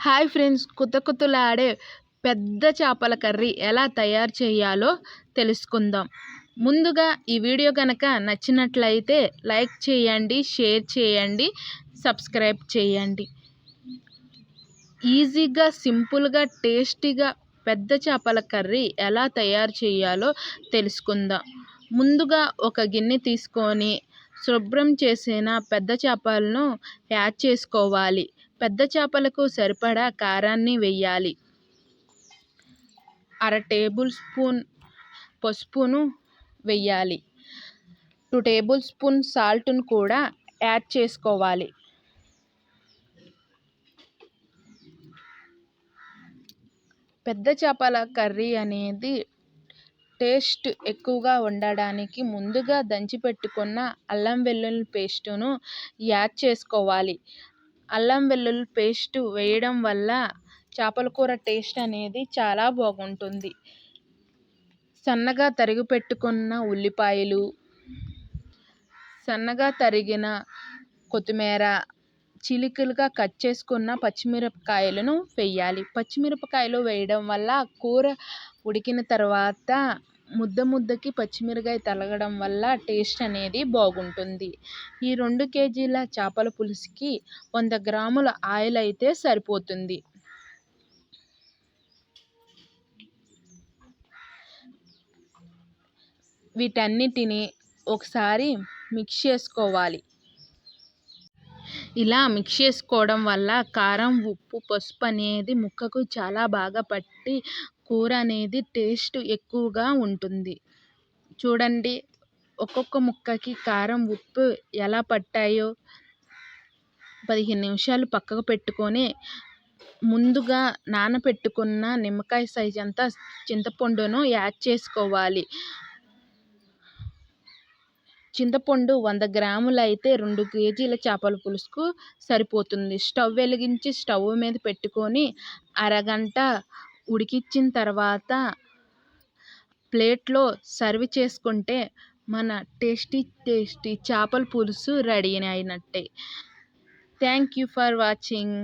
Hi friends, కుతకుతలాడే పెద్ద చేపల curry ఎలా తయారు చేయాలో తెలుసుకుందాం. ముందుగా ఈ వీడియో కనుక నచ్చినట్లయితే లైక్ చేయండి, షేర్ చేయండి, సబ్స్క్రైబ్ చేయండి. ఈజీగా, సింపుల్గా, టేస్టీగా పెద్ద చేపల కర్రీ ఎలా తయారు చేయాలో తెలుసుకుందాం. ముందుగా ఒక గిన్నె తీసుకొని శుభ్రం చేసిన పెద్ద చేపలను యాడ్ చేసుకోవాలి. పెద్ద చేపలకు సరిపడా కారాన్ని వేయాలి. అర టేబుల్ స్పూన్ పసుపును వేయాలి. 2 టేబుల్ స్పూన్ సాల్ట్ను కూడా యాడ్ చేసుకోవాలి. పెద్ద చేపల కర్రీ అనేది టేస్ట్ ఎక్కువగా ఉండడానికి ముందుగా దంచి పెట్టుకున్న అల్లం వెల్లుల్లి పేస్టును యాడ్ చేసుకోవాలి. అల్లం వెల్లుల్లి పేస్ట్ వేయడం వల్ల చేపల కూర టేస్ట్ అనేది చాలా బాగుంటుంది. సన్నగా తరిగి పెట్టుకున్న ఉల్లిపాయలు, సన్నగా తరిగిన కొత్తిమీర, చిలుకలుగా కట్ చేసుకున్న పచ్చిమిరపకాయలను వేయాలి. పచ్చిమిరపకాయలు వేయడం వల్ల కూర ఉడికిన తర్వాత ముద్దకి పచ్చిమిరపకాయ తగలడం వల్ల టేస్ట్ అనేది బాగుంటుంది. ఈ 2 కేజీల చేపల పులుసుకి 100 గ్రాముల ఆయిల్ అయితే సరిపోతుంది. వీటన్నిటిని ఒకసారి మిక్స్ చేసుకోవాలి. ఇలా మిక్స్ చేసుకోవడం వల్ల కారం, ఉప్పు, పసుపు అనేది ముక్కకు చాలా బాగా పట్టి కూర అనేది టేస్ట్ ఎక్కువగా ఉంటుంది. చూడండి, ఒక్కొక్క ముక్కకి కారం, ఉప్పు ఎలా పట్టాయో. 15 నిమిషాలు పక్కకు పెట్టుకొని ముందుగా నానబెట్టుకున్న నిమ్మకాయ సైజ్ అంతా చింతపండును యాడ్ చేసుకోవాలి. చింతపండు 100 గ్రాములు అయితే 2 కేజీల చేపల పులుసుకు సరిపోతుంది. స్టవ్ వెలిగించి స్టవ్ మీద పెట్టుకొని అరగంట ఉడికించిన తర్వాత ప్లేట్లో సర్వ్ చేసుకుంటే మన టేస్టీ చేపల పులుసు రెడీ అయినట్టే. Thank you for watching.